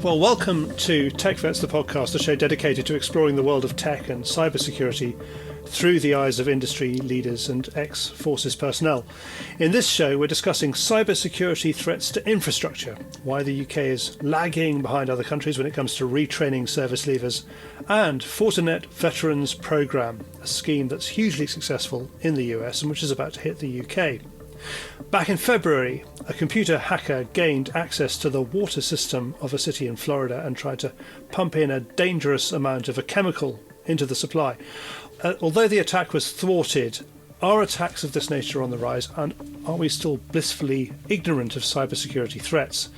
Well, welcome to TechVets, the podcast, a show dedicated to exploring the world of tech and cybersecurity through the eyes of industry leaders and ex-forces personnel. In this show, we're discussing cybersecurity threats to infrastructure, why the UK is lagging behind other countries when it comes to retraining service leavers, and Fortinet Veterans Programme, a scheme that's hugely successful in the US and which is about to hit the UK. Back in February, a computer hacker gained access to the water system of a city in Florida and tried to pump in a dangerous amount of a chemical into the supply. Although the attack was thwarted, are attacks of this nature on the rise, and are we still blissfully ignorant of cybersecurity threats?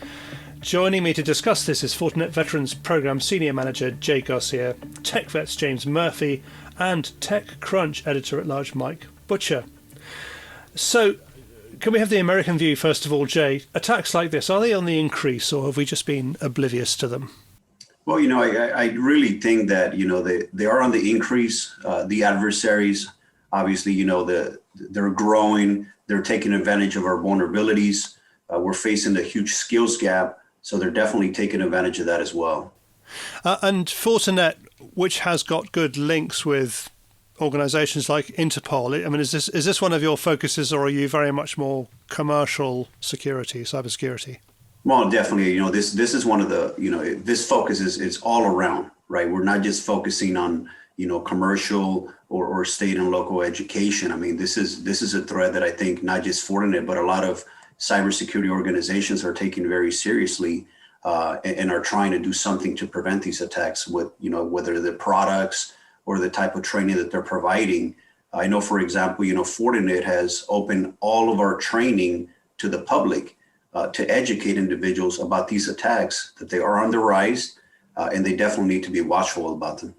Joining me to discuss this is Fortinet Veterans Programme Senior Manager Jay Garcia, TechVets James Murphy, and TechCrunch Editor-at-Large Mike Butcher. So, can we have the American view, first of all, Jay? Attacks like this, are they on the increase, or have we just been oblivious to them? Well, I really think that, they are on the increase. The adversaries, obviously, they're growing. They're taking advantage of our vulnerabilities. We're facing a huge skills gap. So they're definitely taking advantage of that as well. And Fortinet, which has got good links with organizations like Interpol, I mean, is this one of your focuses, or are you very much more commercial security, cybersecurity? Well, definitely, this is one of the, this focus is all around, right? We're not just focusing on, commercial or state and local education. I mean, this is a threat that I think not just Fortinet, but a lot of cybersecurity organizations are taking very seriously and are trying to do something to prevent these attacks with, whether the products or the type of training that they're providing. I know, for example, Fortinet has opened all of our training to the public to educate individuals about these attacks, that they are on the rise, and they definitely need to be watchful about them.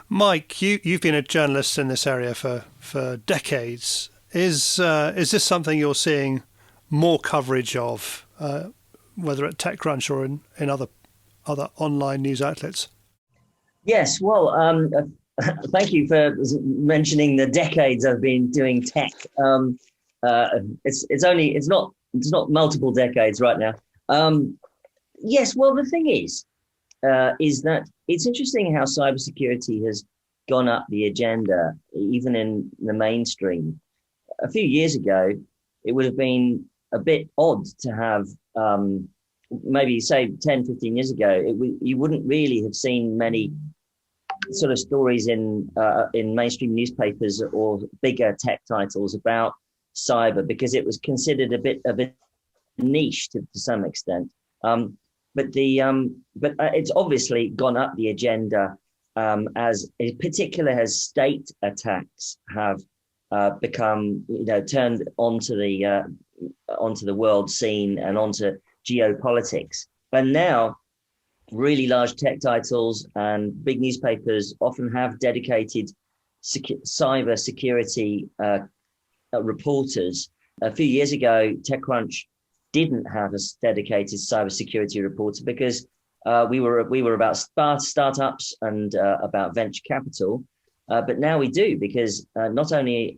Mike, you've been a journalist in this area for decades. Is this something you're seeing more coverage of, whether at TechCrunch or in other online news outlets? Yes, well, thank you for mentioning the decades I've been doing tech. It's not multiple decades right now. Yes, well, the thing is that it's interesting how cybersecurity has gone up the agenda, even in the mainstream. A few years ago, it would have been a bit odd to have, maybe say 10, 15 years ago, you wouldn't really have seen many sort of stories in mainstream newspapers or bigger tech titles about cyber, because it was considered a bit of a niche to some extent. But it's obviously gone up the agenda as in particular as state attacks have become turned onto the world scene and onto geopolitics. And now really large tech titles and big newspapers often have dedicated cyber security reporters. A few years ago, TechCrunch didn't have a dedicated cybersecurity reporter because we were about startups and about venture capital, but now we do, because not only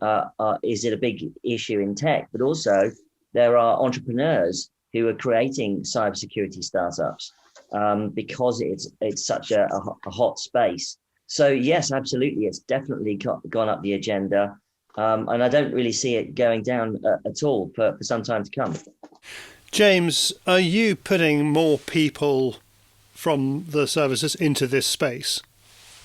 is it a big issue in tech, but also there are entrepreneurs who are creating cybersecurity startups because it's such a hot space. So yes, absolutely, it's definitely gone up the agenda. And I don't really see it going down at all for some time to come. James, are you putting more people from the services into this space?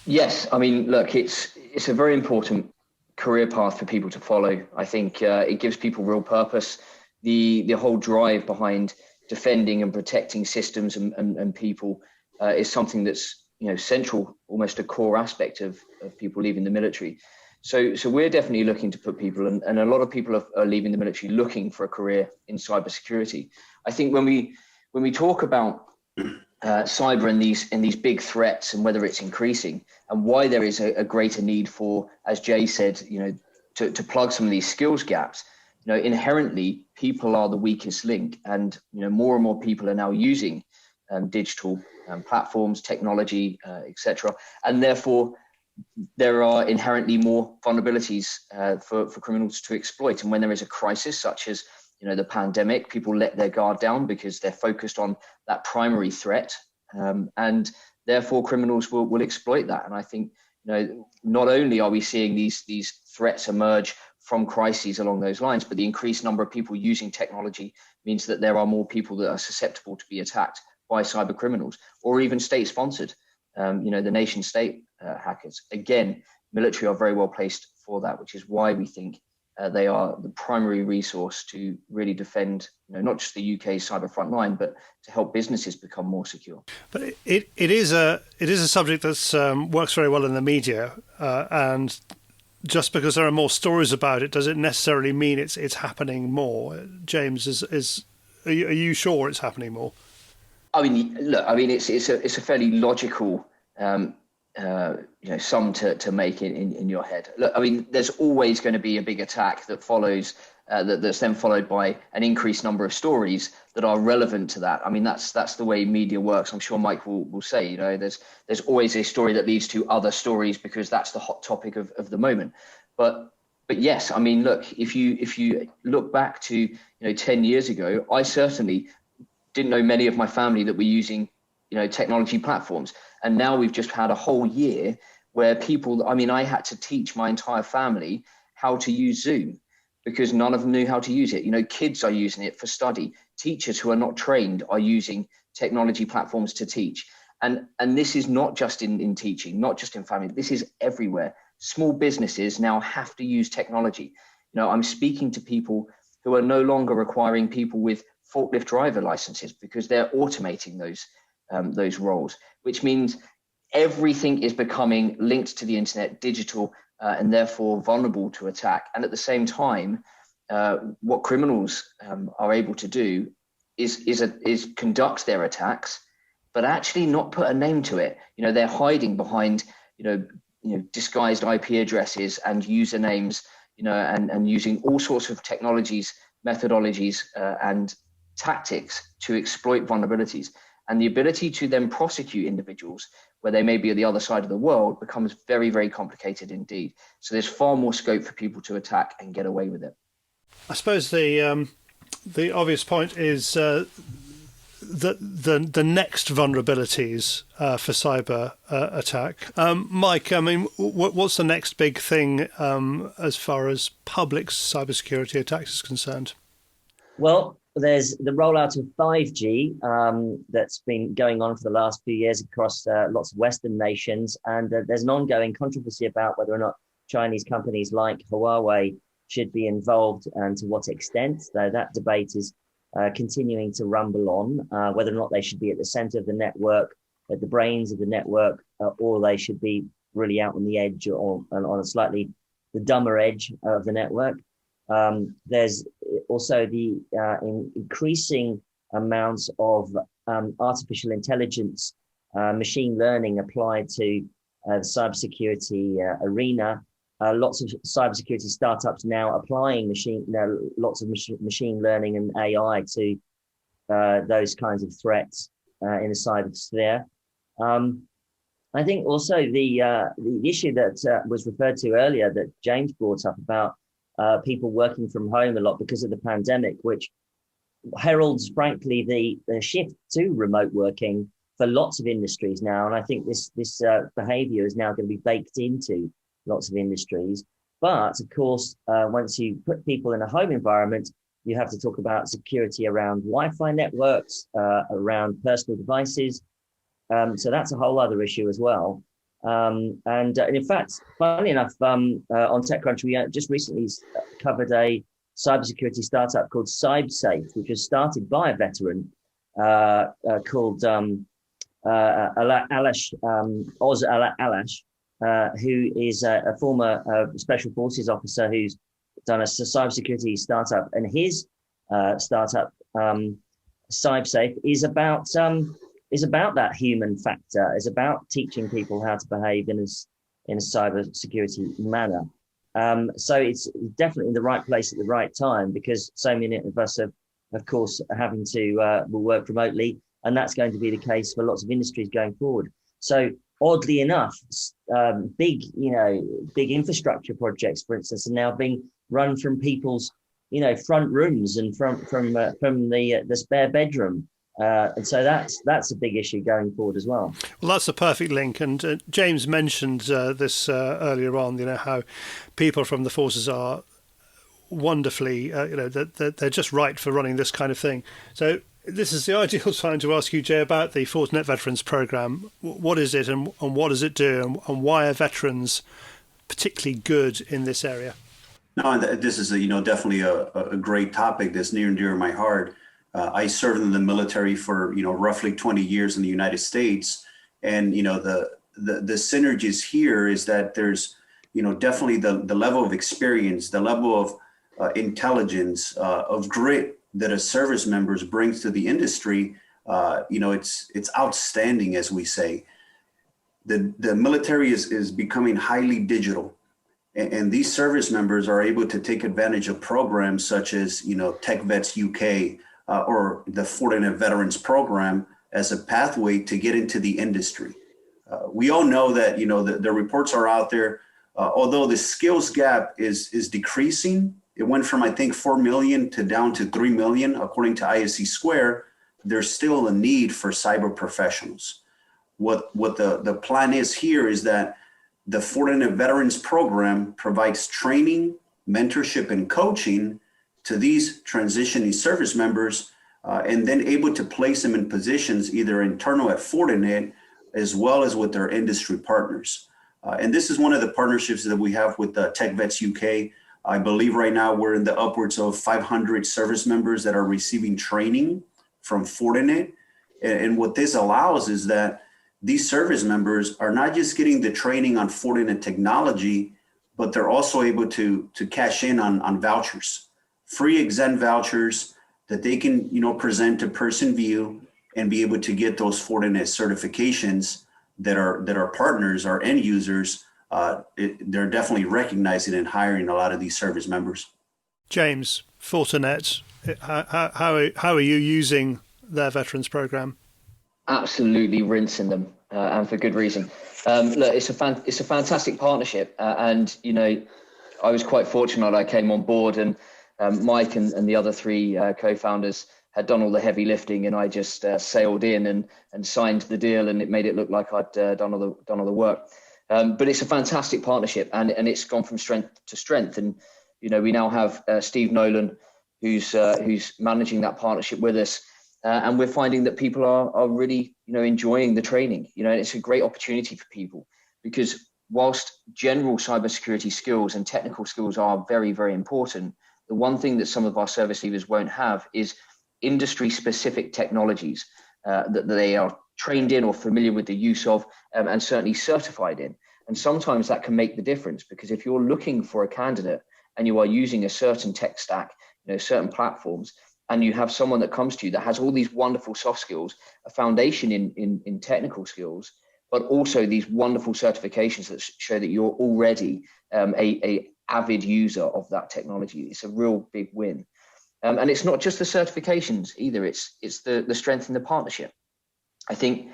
Yes, I mean, look, it's a very important career path for people to follow. I think it gives people real purpose. The whole drive behind defending and protecting systems and people is something that's central, almost a core aspect of people leaving the military. So we're definitely looking to put people, and a lot of people are leaving the military looking for a career in cybersecurity. I think when we talk about cyber and these big threats and whether it's increasing and why there is a greater need for, as Jay said, to plug some of these skills gaps, inherently people are the weakest link, and more and more people are now using digital platforms, technology, etc. And therefore, there are inherently more vulnerabilities for criminals to exploit. And when there is a crisis such as the pandemic, people let their guard down because they're focused on that primary threat, and therefore criminals will exploit that. And I think not only are we seeing these threats emerge from crises along those lines, but the increased number of people using technology means that there are more people that are susceptible to be attacked by cyber criminals, or even state-sponsored, the nation-state hackers. Again, military are very well placed for that, which is why we think they are the primary resource to really defend, not just the UK's cyber front line, but to help businesses become more secure. But it is a subject that works very well in the media, and just because there are more stories about it, does it necessarily mean it's happening more? James, are you sure it's happening more? I mean, look, it's a fairly logical sum to make in your head. Look, I mean, there's always going to be a big attack that follows, that's then followed by an increased number of stories that are relevant to that. I mean, that's the way media works. I'm sure Mike will say, there's always a story that leads to other stories because that's the hot topic of the moment. But yes, I mean, look, if you look back to 10 years ago, I certainly didn't know many of my family that were using technology platforms. And now we've just had a whole year where I had to teach my entire family how to use Zoom because none of them knew how to use it. Kids are using it for study. Teachers who are not trained are using technology platforms to teach. And this is not just in teaching, not just in family, this is everywhere. Small businesses now have to use technology. I'm speaking to people who are no longer requiring people with forklift driver licenses because they're automating those roles, which means everything is becoming linked to the internet, digital, and therefore vulnerable to attack. And at the same time, what criminals are able to do is conduct their attacks, but actually not put a name to it. They're hiding behind disguised IP addresses and usernames, and using all sorts of technologies, methodologies, and tactics to exploit vulnerabilities. And the ability to then prosecute individuals where they may be at the other side of the world becomes very, very complicated indeed. So there's far more scope for people to attack and get away with it. I suppose the obvious point is the next vulnerabilities for cyber attack. Mike, I mean, what's the next big thing as far as public cybersecurity attacks is concerned? Well, there's the rollout of 5G that's been going on for the last few years across lots of Western nations. And there's an ongoing controversy about whether or not Chinese companies like Huawei should be involved and to what extent. Though that debate is continuing to rumble on, whether or not they should be at the center of the network, at the brains of the network, or they should be really out on the edge or on a slightly the dumber edge of the network. There's also the increasing amounts of artificial intelligence, machine learning applied to the cybersecurity arena. Lots of cybersecurity startups now applying lots of machine learning and AI to those kinds of threats in the cybersphere. I think also the issue that was referred to earlier that James brought up about people working from home a lot because of the pandemic, which heralds, frankly, the shift to remote working for lots of industries now. And I think this behavior is now going to be baked into lots of industries. But of course, once you put people in a home environment, you have to talk about security around Wi-Fi networks, around personal devices. So that's a whole other issue as well. And in fact, funnily enough, on TechCrunch, we just recently covered a cybersecurity startup called CyberSafe, which was started by a veteran called Alash, Oz Alash, who is a former special forces officer who's done a cybersecurity startup. And his startup, CyberSafe, is about that human factor, is about teaching people how to behave in a cybersecurity manner. So it's definitely in the right place at the right time, because so many of us are, of course, having to will work remotely, and that's going to be the case for lots of industries going forward. So oddly enough, big infrastructure projects, for instance, are now being run from people's front rooms and from the spare bedroom. And so that's a big issue going forward as well. Well, that's a perfect link. And James mentioned this earlier on, how people from the forces are wonderfully, that they're just right for running this kind of thing. So this is the ideal time to ask you, Jay, about the Fortinet Veterans Programme. What is it and what does it do, and why are veterans particularly good in this area? No, this is definitely a great topic that's near and dear to my heart. I served in the military for roughly 20 years in the United States, and the synergies here is that there's definitely the level of experience, the level of intelligence, of grit that a service members brings to the industry. It's outstanding, as we say. The military is becoming highly digital. And these service members are able to take advantage of programs such as, TechVets UK or the Fortinet Veterans Program as a pathway to get into the industry. We all know that, the reports are out there. Although the skills gap is decreasing, it went from, I think, 4 million to down to 3 million, according to ISC Square. There's still a need for cyber professionals. What the plan is here is that the Fortinet Veterans Program provides training, mentorship, and coaching to these transitioning service members, and then able to place them in positions either internal at Fortinet as well as with their industry partners. And this is one of the partnerships that we have with TechVets UK. I believe right now we're in the upwards of 500 service members that are receiving training from Fortinet. And what this allows is that these service members are not just getting the training on Fortinet technology, but they're also able to cash in on vouchers, free exempt vouchers that they can present to Person View and be able to get those Fortinet certifications that our partners, our end users, they're definitely recognizing and hiring a lot of these service members. James, Fortinet, how are you using their veterans program? Absolutely rinsing them, and for good reason. Look, it's a fantastic partnership, and I was quite fortunate. I came on board, and Mike and the other three co-founders had done all the heavy lifting, and I just sailed in and signed the deal, and it made it look like I'd done all the work. But it's a fantastic partnership, and it's gone from strength to strength. And we now have Steve Nolan, who's managing that partnership with us. And we're finding that people are really, enjoying the training. It's a great opportunity for people, because whilst general cybersecurity skills and technical skills are very, very important, the one thing that some of our service leaders won't have is industry-specific technologies that they are trained in or familiar with the use of, and certainly certified in. And sometimes that can make the difference, because if you're looking for a candidate and you are using a certain tech stack, certain platforms, and you have someone that comes to you that has all these wonderful soft skills, a foundation in technical skills, but also these wonderful certifications that show that you're already a avid user of that technology, it's a real big win. And it's not just the certifications either, it's the strength in the partnership. I think,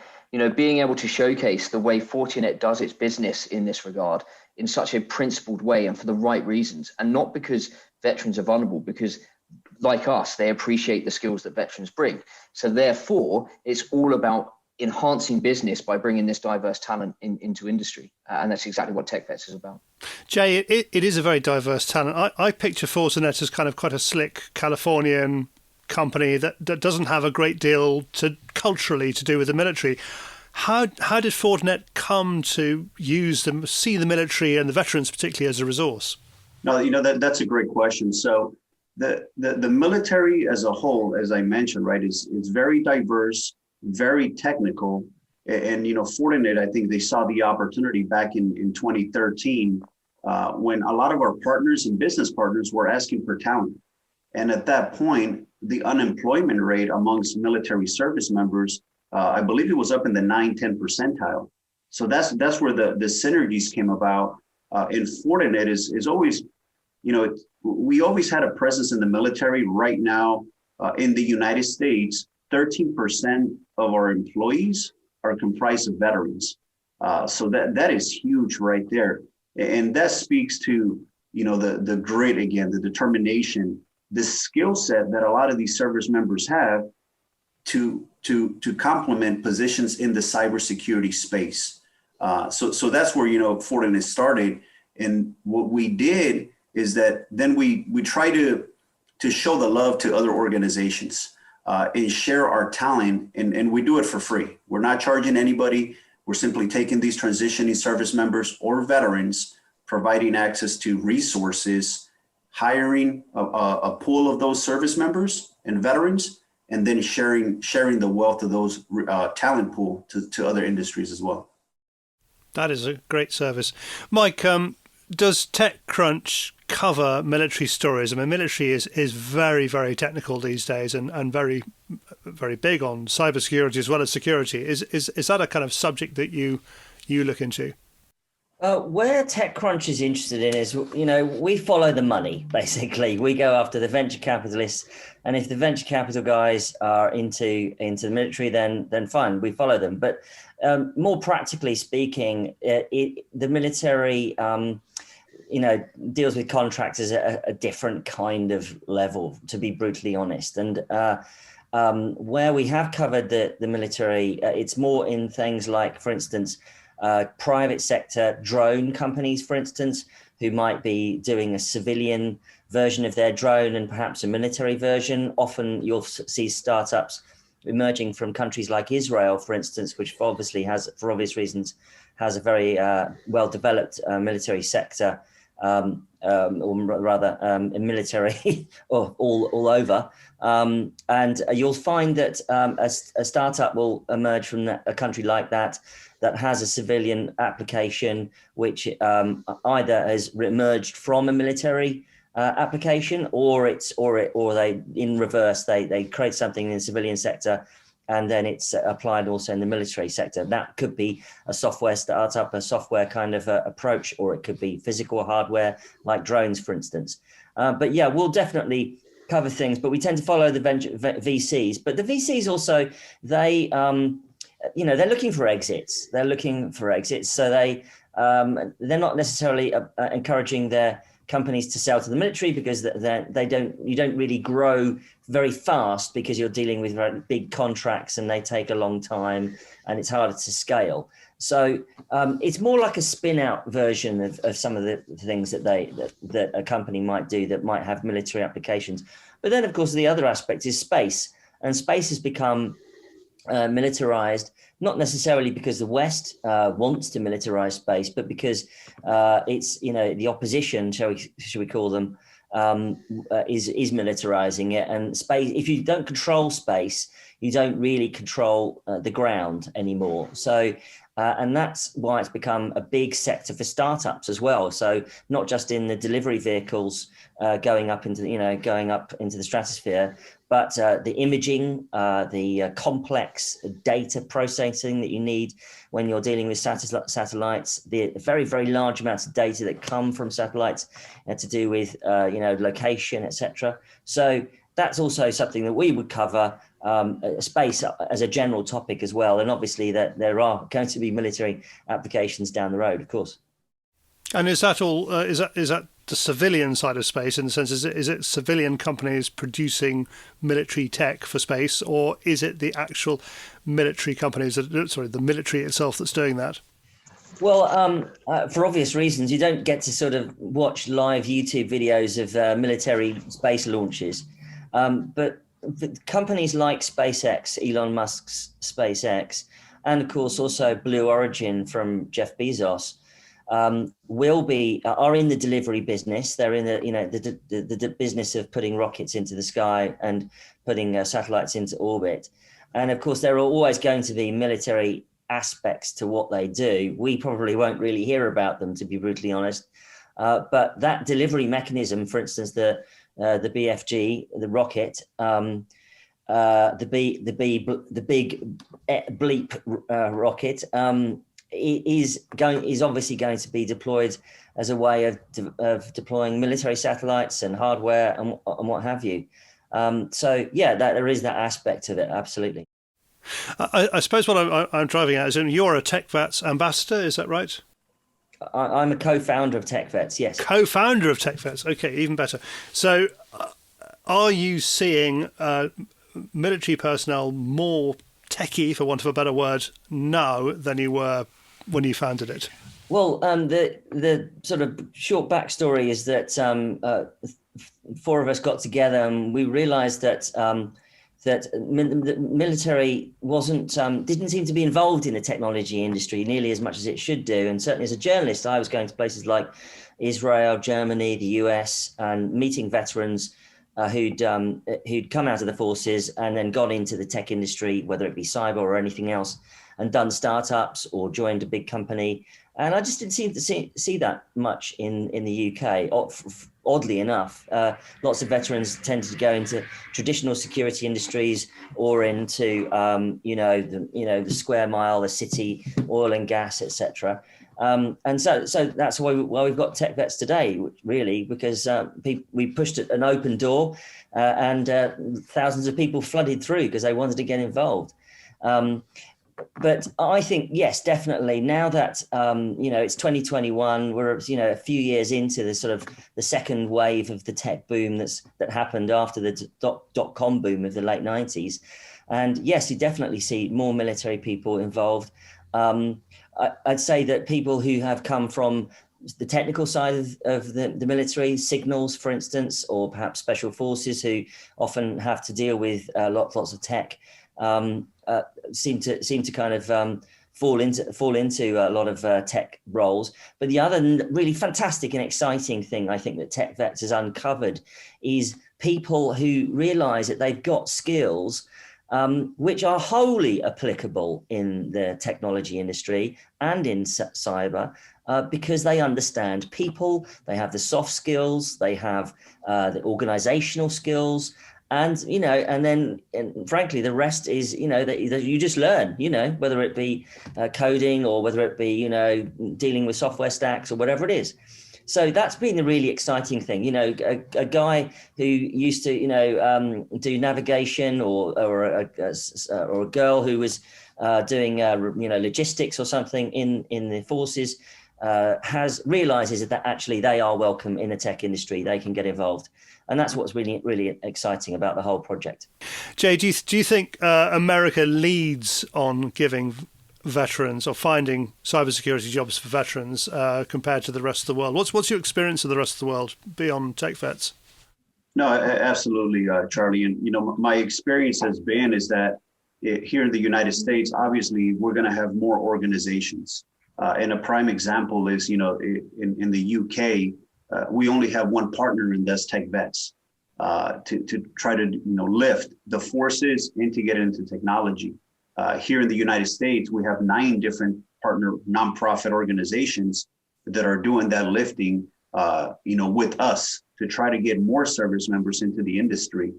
being able to showcase the way Fortinet does its business in this regard in such a principled way and for the right reasons, and not because veterans are vulnerable, because like us, they appreciate the skills that veterans bring. So therefore, it's all about enhancing business by bringing this diverse talent into industry. And that's exactly what TechVets is about. Jay, it is a very diverse talent. I picture Fortinet as kind of quite a slick Californian company that doesn't have a great deal culturally to do with the military. How did Fortinet come to see the military and the veterans particularly as a resource? No, that's a great question. So the military as a whole, as I mentioned, right, is very diverse, very technical. And, Fortinet, I think they saw the opportunity back in 2013 when a lot of our partners and business partners were asking for talent. And at that point, the unemployment rate amongst military service members, I believe it was up in the 9-10 percentile. So that's where the synergies came about. And Fortinet is always, we always had a presence in the military. Right now in the United States, 13% of our employees are comprised of veterans. So that is huge right there. And that speaks to, the grit again, the determination, the skill set that a lot of these service members have to complement positions in the cybersecurity space. So that's where, Fortinet started. And what we did is that then we try to show the love to other organizations and share our talent, and we do it for free. We're not charging anybody. We're simply taking these transitioning service members or veterans, providing access to resources, hiring a pool of those service members and veterans, and then sharing the wealth of those talent pool to other industries as well. That is a great service. Mike, does TechCrunch cover military stories? I mean, military is very, very technical these days and very, very big on cybersecurity as well as security. Is that a kind of subject that you look into? Where TechCrunch is interested in is, we follow the money, basically. We go after the venture capitalists. And if the venture capital guys are into the military, then fine, we follow them. But more practically speaking, the military, deals with contractors at a different kind of level, to be brutally honest. And where we have covered the military, it's more in things like, for instance, private sector drone companies, for instance, who might be doing a civilian version of their drone and perhaps a military version. Often you'll see startups emerging from countries like Israel, for instance, which obviously has, for obvious reasons, has a very well-developed military sector, or rather a military all over. And you'll find that a startup will emerge from a country like that has a civilian application, which either has emerged from a military application, or they in reverse, they create something in the civilian sector, and then it's applied also in the military sector. That could be a software startup, a software kind of approach, or it could be physical hardware like drones, for instance. But yeah, we'll definitely cover things, but we tend to follow the VCs. But the VCs also, they're looking for exits. So they're not necessarily encouraging their companies to sell to the military, because you don't really grow very fast, because you're dealing with very big contracts and they take a long time and it's harder to scale. So it's more like a spin out version of some of the things that a company might do that might have military applications. But then, of course, the other aspect is space, and space has become militarized, not necessarily because the West wants to militarize space, but because it's, the opposition, shall we call them, is militarizing it. And space, if you don't control space, you don't really control the ground anymore. So, and that's why it's become a big sector for startups as well. So not just in the delivery vehicles going up into the stratosphere, but the imaging, the complex data processing that you need when you're dealing with satellites, the very, very large amounts of data that come from satellites to do with, location, etc. So that's also something that we would cover, space as a general topic as well. And obviously that there are going to be military applications down the road, of course. And is that all? Is that the civilian side of space, in the sense, is it civilian companies producing military tech for space, or is it the actual military companies the military itself that's doing that? Well, for obvious reasons, you don't get to sort of watch live YouTube videos of military space launches, but companies like SpaceX, Elon Musk's SpaceX, and of course also Blue Origin from Jeff Bezos, are in the delivery business. They're in the business of putting rockets into the sky and putting satellites into orbit. And of course, there are always going to be military aspects to what they do. We probably won't really hear about them, to be brutally honest. But that delivery mechanism, for instance, the BFG, the rocket, the big bleep rocket, is obviously going to be deployed as a way of deploying military satellites and hardware and what have you. So yeah, there is that aspect of it, absolutely. I suppose what I'm driving at is you're a TechVets ambassador, is that right? I'm a co-founder of TechVets, yes. Co-founder of TechVets, okay, even better. So are you seeing military personnel more techie, for want of a better word, now than you were when you founded it? Well, the sort of short backstory is that four of us got together and we realized that the military didn't seem to be involved in the technology industry nearly as much as it should do. And certainly as a journalist, I was going to places like Israel, Germany, the US, and meeting veterans who'd come out of the forces and then got into the tech industry, whether it be cyber or anything else, and done startups or joined a big company. And I just didn't seem to see that much in the UK. Oddly enough, lots of veterans tended to go into traditional security industries or into the square mile, the city, oil and gas, etc. And so that's why we've got TechVets today, really, because we pushed an open door and thousands of people flooded through because they wanted to get involved. But I think, yes, definitely. Now that, it's 2021, we're, a few years into the sort of the second wave of the tech boom that happened after the dot-com boom of the late 90s. And yes, you definitely see more military people involved. I'd say that people who have come from the technical side of the military, signals, for instance, or perhaps special forces who often have to deal with lots of tech, seem to kind of fall into a lot of tech roles. But the other really fantastic and exciting thing I think that TechVets has uncovered is people who realize that they've got skills which are wholly applicable in the technology industry and in cyber, because they understand people, they have the soft skills, they have the organizational skills. And, frankly, the rest is, that you just learn, whether it be coding or whether it be, dealing with software stacks or whatever it is. So that's been the really exciting thing. A guy who used to, do navigation or a girl who was doing, logistics or something in the forces realizes that actually they are welcome in the tech industry. They can get involved. And that's what's really, really exciting about the whole project. Jay, do you think America leads on giving veterans or finding cybersecurity jobs for veterans compared to the rest of the world? What's your experience of the rest of the world beyond TechVets? No, absolutely, Charlie. And, my experience has been is that here in the United States, obviously, we're going to have more organizations. And a prime example is, in the UK, we only have one partner, and that's TechVets, to try to lift the forces and to get into technology. Here in the United States, we have 9 different partner nonprofit organizations that are doing that lifting, with us to try to get more service members into the industry.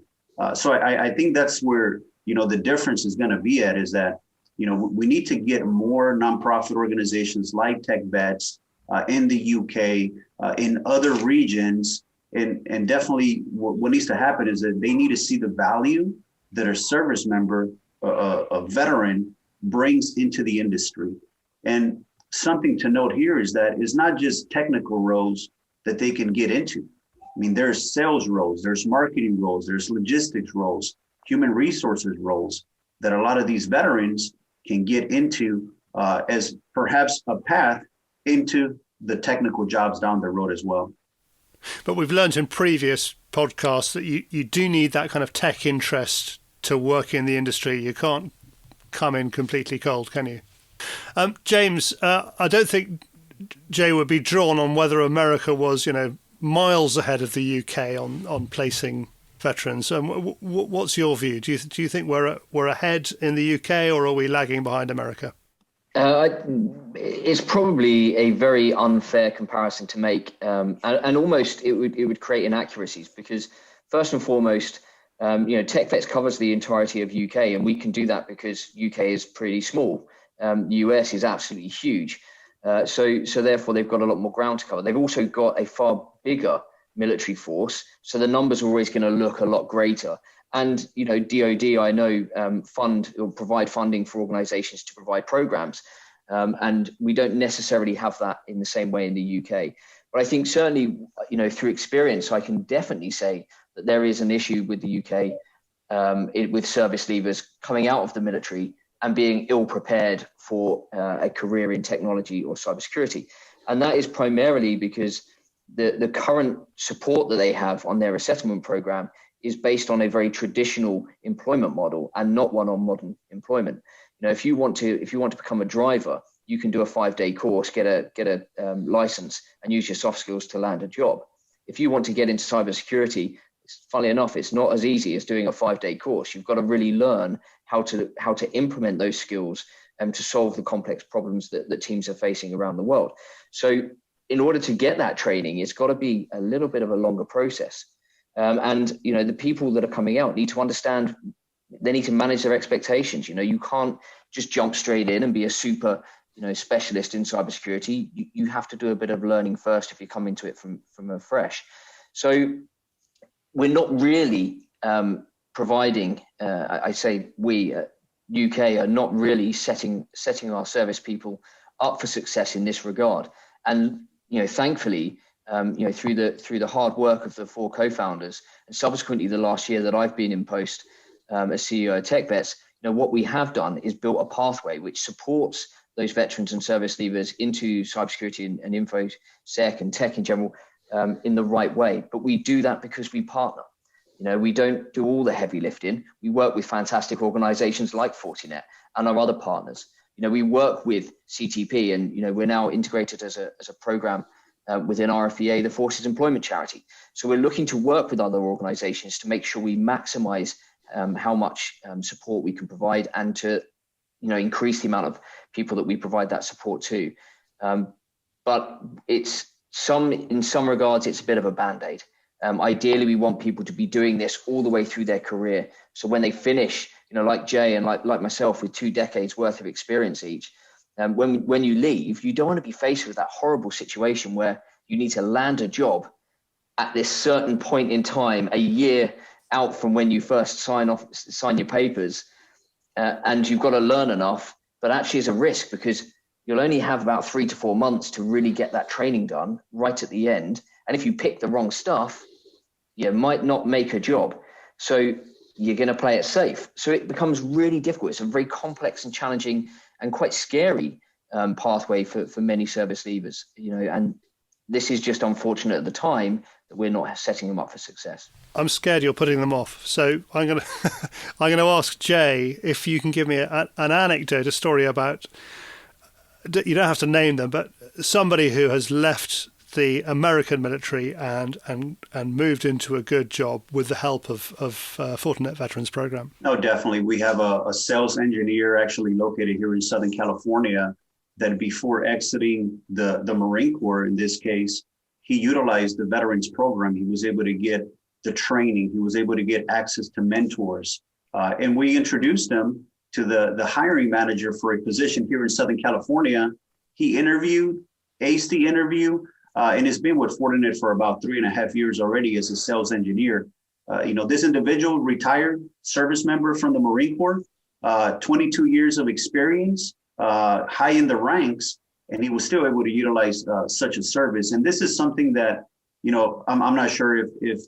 So I think that's where the difference is going to be at, is that we need to get more nonprofit organizations like TechVets in the UK, in other regions, and definitely what needs to happen is that they need to see the value that a service member, a veteran, brings into the industry. And something to note here is that it's not just technical roles that they can get into. I mean, there's sales roles, there's marketing roles, there's logistics roles, human resources roles that a lot of these veterans can get into as perhaps a path into the technical jobs down the road as well. But we've learned in previous podcasts that you do need that kind of tech interest to work in the industry. You can't come in completely cold, can you? James, I don't think Jay would be drawn on whether America was, miles ahead of the UK on placing veterans. What's your view? Do you think we're ahead in the UK, or are we lagging behind America? It's probably a very unfair comparison to make, and almost it would create inaccuracies, because first and foremost, TechVets covers the entirety of UK, and we can do that because UK is pretty small. The US is absolutely huge, so therefore they've got a lot more ground to cover. They've also got a far bigger military force. So the numbers are always going to look a lot greater. And, you know, DoD, I know, fund or provide funding for organizations to provide programs. And we don't necessarily have that in the same way in the UK. But I think certainly, you know, through experience, I can definitely say that there is an issue with the UK with service leavers coming out of the military and being ill prepared for a career in technology or cybersecurity. And that is primarily because the current support that they have on their resettlement program is based on a very traditional employment model and not one on modern employment. You know, if you want to become a driver, you can do a 5-day course, get a license, and use your soft skills to land a job. If you want to get into cybersecurity, funnily enough, it's not as easy as doing a 5-day course. You've got to really learn how to implement those skills to solve the complex problems that teams are facing around the world. So in order to get that training, it's got to be a little bit of a longer process. And, you know, the people that are coming out need to understand, they need to manage their expectations. You know, you can't just jump straight in and be a super, you know, specialist in cybersecurity. You have to do a bit of learning first if you come into it from afresh. So we're not really providing, I say we, UK are not really setting our service people up for success in this regard. And, you know, thankfully, you know, through the hard work of the 4 co-founders and subsequently the last year that I've been in post as CEO of TechVets, you know, what we have done is built a pathway which supports those veterans and service leavers into cybersecurity and infosec and tech in general in the right way. But we do that because we partner. You know, we don't do all the heavy lifting. We work with fantastic organizations like Fortinet and our other partners. You know, we work with CTP, and, you know, we're now integrated as a program within RFEA, the Forces Employment Charity. So we're looking to work with other organizations to make sure we maximize how much support we can provide and to, you know, increase the amount of people that we provide that support to. But in some regards, it's a bit of a Band-Aid. Ideally, we want people to be doing this all the way through their career. So when they finish, you know, like Jay and like myself with 2 decades worth of experience each, when you leave, you don't want to be faced with that horrible situation where you need to land a job at this certain point in time, a year out from when you first sign your papers, and you've got to learn enough, but actually it's a risk because you'll only have about 3 to 4 months to really get that training done right at the end. And if you pick the wrong stuff, you might not make a job. So you're going to play it safe. So it becomes really difficult. It's a very complex and challenging and quite scary pathway for many service leavers, you know, and this is just unfortunate at the time that we're not setting them up for success. I'm scared you're putting them off. So I'm going to ask Jay if you can give me an anecdote, a story about, you don't have to name them, but somebody who has left the American military and moved into a good job with the help of Fortinet Veterans Program. No, definitely. We have a sales engineer actually located here in Southern California that before exiting the Marine Corps, in this case, he utilized the Veterans Program. He was able to get the training. He was able to get access to mentors. And we introduced him to the hiring manager for a position here in Southern California. He interviewed, aced the interview, and has been with Fortinet for about 3.5 years already as a sales engineer. You know, this individual, retired service member from the Marine Corps, 22 years of experience, high in the ranks, and he was still able to utilize such a service. And this is something that, you know, I'm not sure if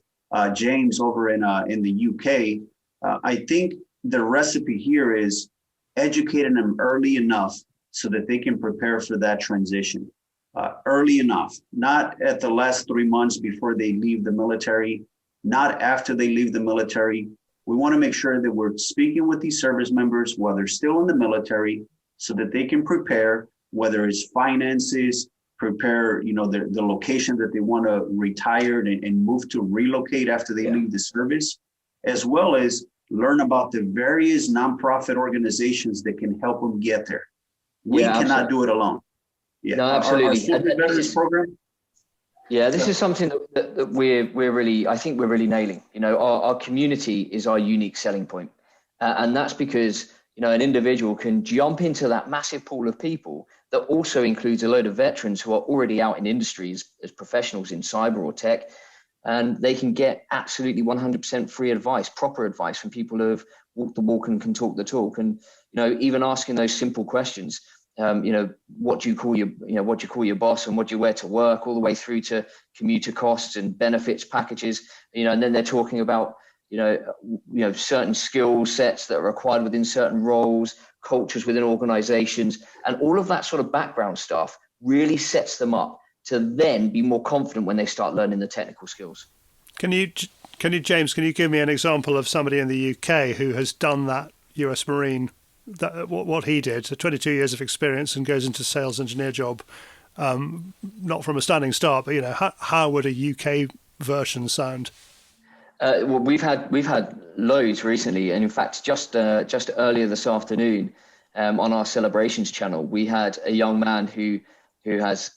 James over in the UK, I think the recipe here is educating them early enough so that they can prepare for that transition. Early enough, not at the last 3 months before they leave the military, not after they leave the military. We want to make sure that we're speaking with these service members while they're still in the military so that they can prepare, whether it's finances, prepare, you know, the location that they want to retire and move to relocate after they leave the service, as well as learn about the various nonprofit organizations that can help them get there. We cannot do it alone. Yeah, no, absolutely. Our veterans program. Yeah, this is something that we're really, I think we're really nailing. You know, our community is our unique selling point, and that's because, you know, an individual can jump into that massive pool of people that also includes a load of veterans who are already out in industries as professionals in cyber or tech, and they can get absolutely 100% free advice, proper advice from people who have walked the walk and can talk the talk. And, even asking those simple questions, what do you call your boss and what do you wear to work, all the way through to commuter costs and benefits packages, and then they're talking about, certain skill sets that are required within certain roles, cultures within organizations, and all of that sort of background stuff really sets them up to then be more confident when they start learning the technical skills. James, can you give me an example of somebody in the UK who has done that, US Marine, what he did, so 22 years of experience and goes into sales engineer job, not from a standing start, but how would a UK version sound? Well, we've had loads recently, and in fact, just earlier this afternoon, on our celebrations channel, we had a young man who has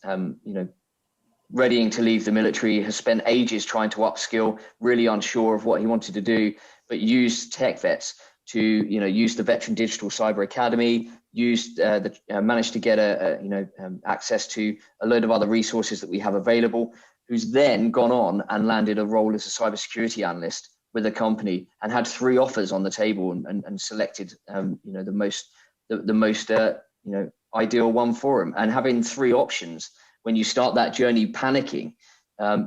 readying to leave the military, has spent ages trying to upskill, really unsure of what he wanted to do, but used TechVets to use the Veteran Digital Cyber Academy, managed to get access to a load of other resources that we have available, who's then gone on and landed a role as a cybersecurity analyst with a company and had 3 offers on the table and selected the most ideal one for him. And having 3 options when you start that journey panicking,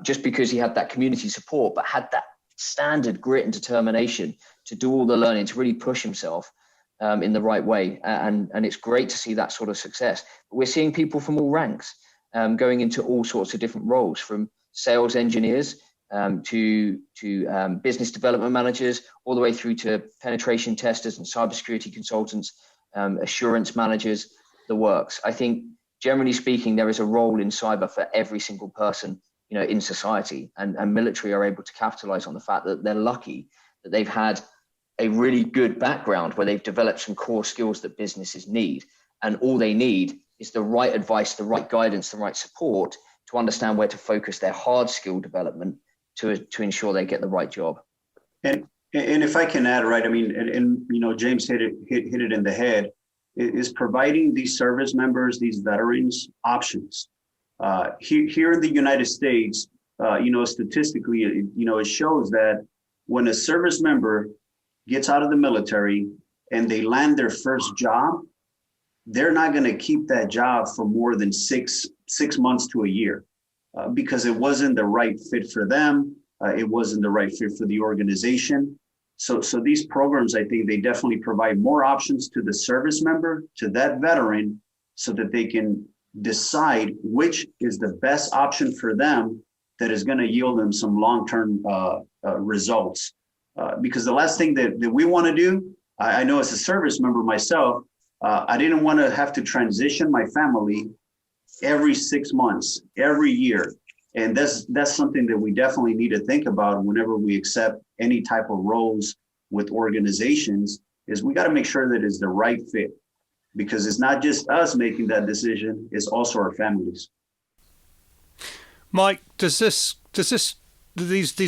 just because he had that community support, but had that standard grit and determination to do all the learning, to really push himself in the right way. And it's great to see that sort of success. But we're seeing people from all ranks going into all sorts of different roles, from sales engineers to business development managers, all the way through to penetration testers and cybersecurity consultants, assurance managers, the works. I think, generally speaking, there is a role in cyber for every single person, in society, and military are able to capitalize on the fact that they're lucky that they've had a really good background where they've developed some core skills that businesses need. And all they need is the right advice, the right guidance, the right support to understand where to focus their hard skill development to ensure they get the right job. And if I can add, right, I mean, and James hit it in the head, is providing these service members, these veterans, options. Here in the United States, statistically, it shows that when a service member gets out of the military and they land their first job, they're not going to keep that job for more than six months to a year, because it wasn't the right fit for them. It wasn't the right fit for the organization. So these programs, I think they definitely provide more options to the service member, to that veteran, so that they can decide which is the best option for them that is going to yield them some long-term results. Because the last thing that we want to do, I know as a service member myself, I didn't want to have to transition my family every 6 months, every year. And that's something that we definitely need to think about whenever we accept any type of roles with organizations, is we got to make sure that it's the right fit, because it's not just us making that decision, it's also our families. Mike, these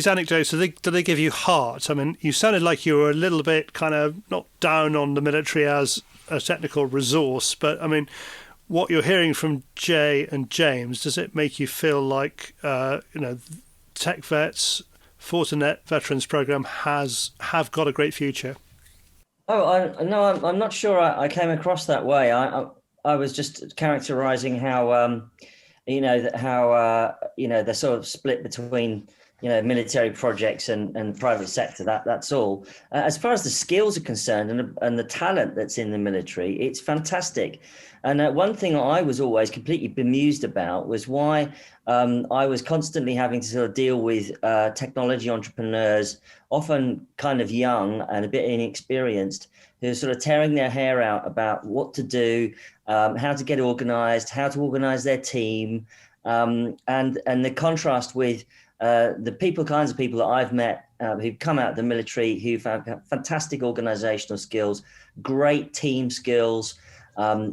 anecdotes, do they give you heart? I mean, you sounded like you were a little bit kind of not down on the military as a technical resource, but I mean, what you're hearing from Jay and James, does it make you feel like TechVets, Fortinet Veterans Program have got a great future? I'm not sure I came across that way. I was just characterizing how they're sort of split between military projects and private sector. That's all. As far as the skills are concerned and the talent that's in the military, it's fantastic. And one thing I was always completely bemused about was why I was constantly having to sort of deal with technology entrepreneurs, often kind of young and a bit inexperienced, who are sort of tearing their hair out about what to do, how to get organized, how to organize their team, and the contrast with the kinds of people that I've met who've come out of the military, who've had fantastic organizational skills, great team skills,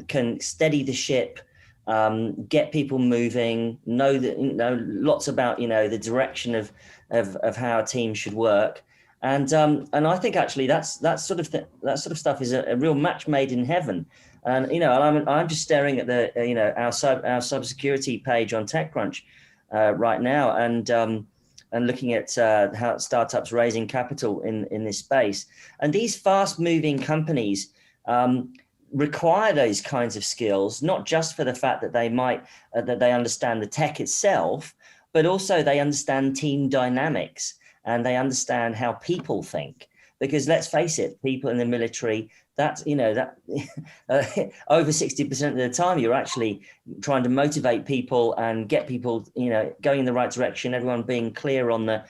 can steady the ship, get people moving, know lots about the direction of how a team should work, and I think actually that sort of stuff is a real match made in heaven. And I'm just staring at our cybersecurity page on TechCrunch right now, and and looking at how startups raising capital in this space. And these fast-moving companies require those kinds of skills, not just for the fact that they might that they understand the tech itself, but also they understand team dynamics and they understand how people think. Because let's face it, people in the military, that's, over 60% of the time, you're actually trying to motivate people and get people, going in the right direction, everyone being clear on the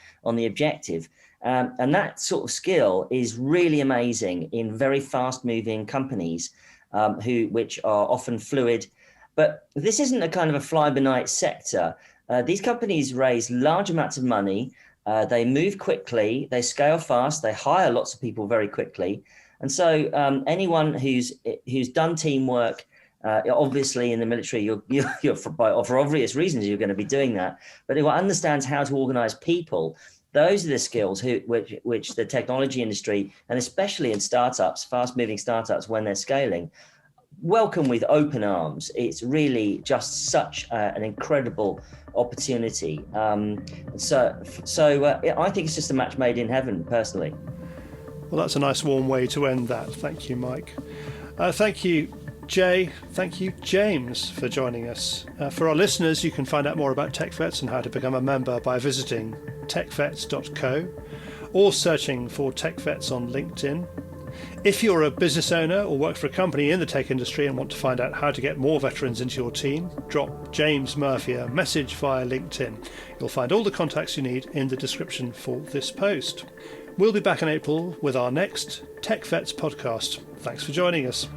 objective. And that sort of skill is really amazing in very fast moving companies, which are often fluid. But this isn't a kind of a fly by night sector. These companies raise large amounts of money. They move quickly, they scale fast, they hire lots of people very quickly. And so anyone who's done teamwork, obviously in the military, you're for obvious reasons, you're going to be doing that. But who understands how to organize people, those are the skills which the technology industry, and especially in startups, fast moving startups, when they're scaling, welcome with open arms. It's really just such an incredible opportunity. So I think it's just a match made in heaven, personally. Well, that's a nice warm way to end that. Thank you, Mike. Thank you, Jay. Thank you, James, for joining us. For our listeners, you can find out more about TechVets and how to become a member by visiting techvets.co or searching for TechVets on LinkedIn. If you're a business owner or work for a company in the tech industry and want to find out how to get more veterans into your team, drop James Murphy a message via LinkedIn. You'll find all the contacts you need in the description for this post. We'll be back in April with our next TechVets podcast. Thanks for joining us.